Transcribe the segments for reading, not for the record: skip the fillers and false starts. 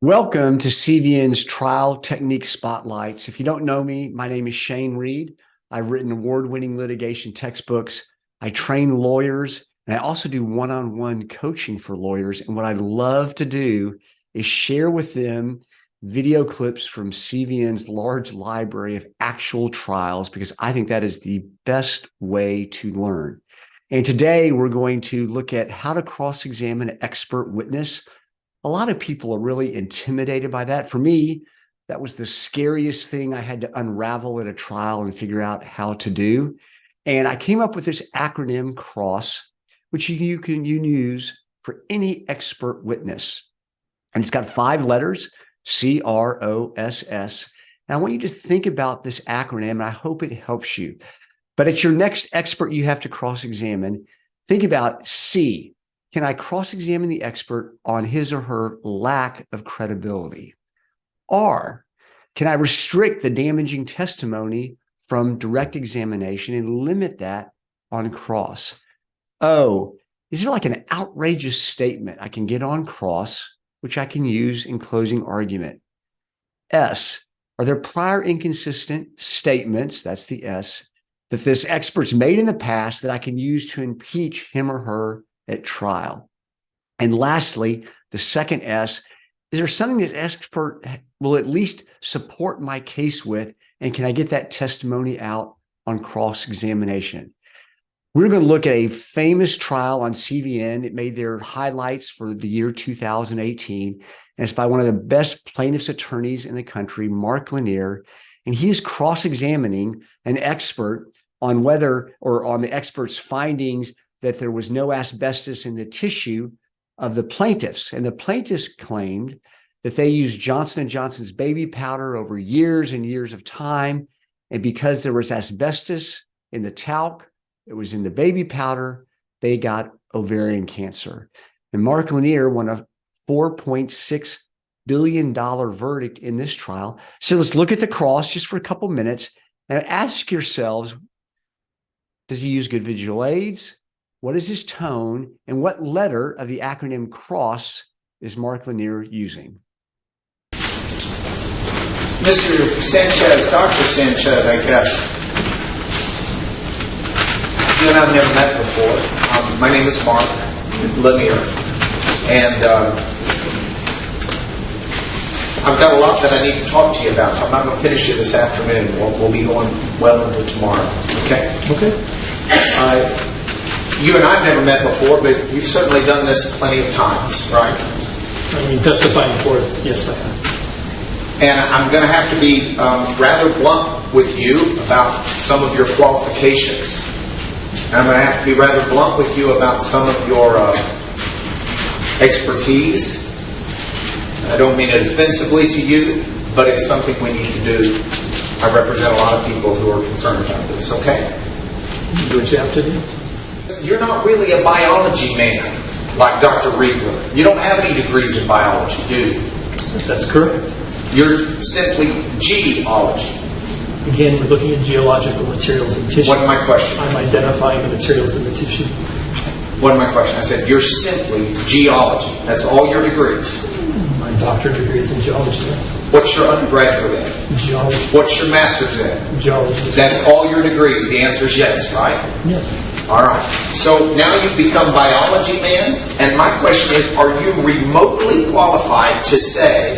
Welcome to CVN's Trial Technique Spotlights. If you don't know me, my name is Shane Reed. I've written award-winning litigation textbooks. I train lawyers, and I also do one-on-one coaching for lawyers. And what I love to do is share with them video clips from CVN's large library of actual trials, because I think that is the best way to learn. And today we're going to look at how to cross-examine an expert witness. A lot of people are really intimidated by that. For me, that was the scariest thing I had to unravel at a trial and figure out how to do. And I came up with this acronym CROSS, which you can use for any expert witness. And it's got 5 letters, CROSS. And I want you to think about this acronym, and I hope it helps you. But at your next expert you have to cross-examine, think about C. Can I cross-examine the expert on his or her lack of credibility? R, can I restrict the damaging testimony from direct examination and limit that on cross? O, is there like an outrageous statement I can get on cross, which I can use in closing argument? S, are there prior inconsistent statements, that's the S, that this expert's made in the past that I can use to impeach him or her at trial? And lastly, the second S, is there something this expert will at least support my case with, and can I get that testimony out on cross-examination? We're going to look at a famous trial on CVN. It made their highlights for the year 2018, and it's by one of the best plaintiffs' attorneys in the country, Mark Lanier, and he is cross-examining an expert on whether, or on the expert's findings that there was no asbestos in the tissue of the plaintiffs. And the plaintiffs claimed that they used Johnson & Johnson's baby powder over years and years of time. And because there was asbestos in the talc, it was in the baby powder, they got ovarian cancer. And Mark Lanier won a $4.6 billion verdict in this trial. So let's look at the cross just for a couple minutes and ask yourselves, does he use good visual aids? What is his tone? And what letter of the acronym CROSS is Mark Lanier using? Mr. Sanchez, Dr. Sanchez, I guess. You and I have never met before. My name is Mark Lanier, and I've got a lot that I need to talk to you about, so I'm not going to finish it this afternoon. We'll be going well into tomorrow. Okay? Okay. You and I have never met before, but you've certainly done this plenty of times, right? I mean, testifying for it, yes, I have. And I'm going to have to be rather blunt with you about some of your qualifications. And I'm going to have to be rather blunt with you about some of your expertise. I don't mean it offensively to you, but it's something we need to do. I represent a lot of people who are concerned about this, okay? Do what you have to do. You're not really a biology man like Dr. Riegler. You don't have any degrees in biology, do you? That's correct. You're simply geology. Again, we're looking at geological materials in tissue. What's my question? I'm identifying the materials in the tissue. What's my question? I said, you're simply geology. That's all your degrees. My doctorate degree is in geology, yes. What's your undergraduate in? Geology. What's your master's in? Geology. That's all your degrees. The answer is yes, right? Yes. All right. So now you've become biology man, and my question is, are you remotely qualified to say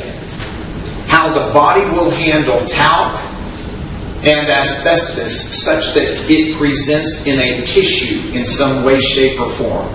how the body will handle talc and asbestos such that it presents in a tissue in some way, shape, or form?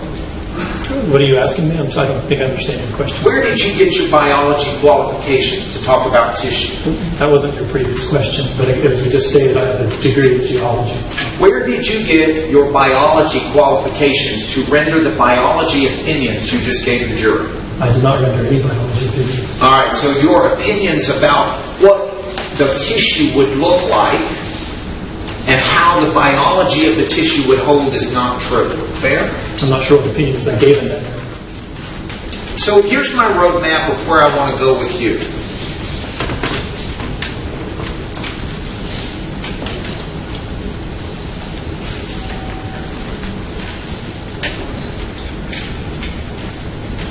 What are you asking me? I don't think I understand your question. Where did you get your biology qualifications to talk about tissue? That wasn't your previous question, but as we just stated, I have a degree in geology. Where did you get your biology qualifications to render the biology opinions you just gave the jury? I did not render any biology opinions. All right, so your opinions about what the tissue would look like and how the biology of the tissue would hold is not true. Fair? I'm not sure what opinions I gave in that. So here's my roadmap of where I want to go with you.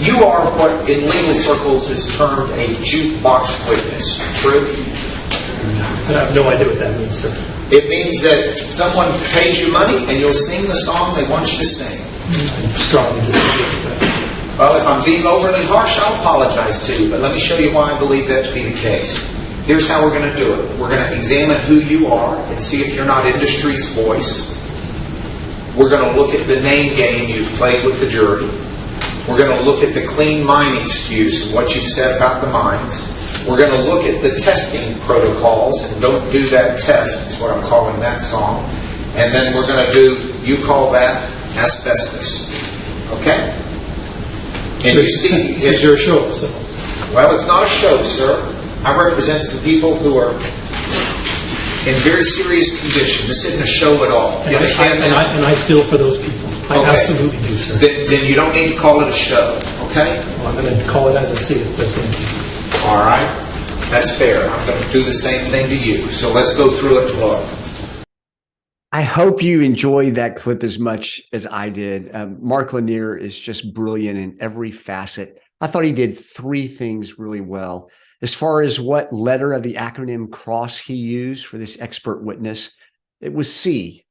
You You are what in legal circles is termed a jukebox witness. True? I have no idea what that means, sir. It means that someone pays you money and you'll sing the song they want you to sing. I strongly disagree with that. Well, if I'm being overly harsh, I'll apologize to you, but let me show you why I believe that to be the case. Here's how we're going to do it. We're going to examine who you are and see if you're not industry's voice. We're going to look at the name game you've played with the jury. We're going to look at the clean mind excuse and what you've said about the mines. We're going to look at the testing protocols, and don't do that test, is what I'm calling that song. And then we're going to do, you call that asbestos. Okay? And you see, This is your show, so. well, it's not a show, sir. I represent some people who are in very serious condition. This isn't a show at all. You understand that? And I feel for those people. I Okay. absolutely do, sir. Then you don't need to call it a show, okay? Well, I'm going to call it as I see it, but thank you. All right? That's fair. I'm going to do the same thing to you. So let's go through it, Laura. I hope you enjoyed that clip as much as I did. Mark Lanier is just brilliant in every facet. I thought he did three things really well. As far as what letter of the acronym CROSS he used for this expert witness, it was C.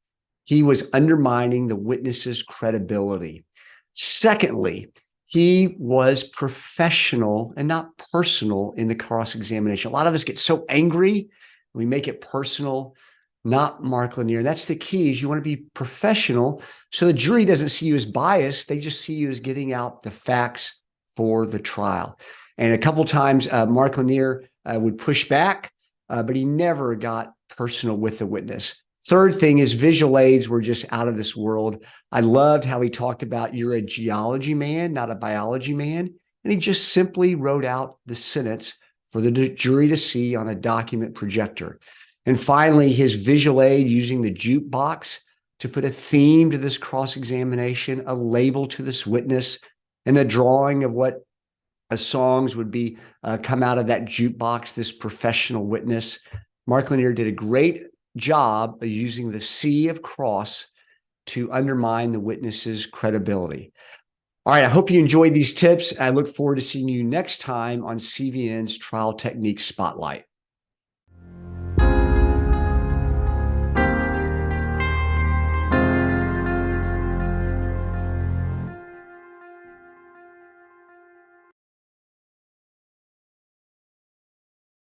He was undermining the witness's credibility. Secondly, he was professional and not personal in the cross-examination. A lot of us get so angry, we make it personal. Not Mark Lanier. That's the key, is you want to be professional so the jury doesn't see you as biased. They just see you as getting out the facts for the trial. And a couple times, Mark Lanier would push back, but he never got personal with the witness. Third thing is visual aids were just out of this world. I loved how he talked about you're a geology man, not a biology man. And he just simply wrote out the sentence for the jury to see on a document projector. And finally, his visual aid using the jukebox to put a theme to this cross-examination, a label to this witness, and the drawing of what songs would be come out of that jukebox, this professional witness. Mark Lanier did a great job of using the C of cross to undermine the witness's credibility. All right, I hope you enjoyed these tips. I look forward to seeing you next time on CVN's Trial Technique Spotlight.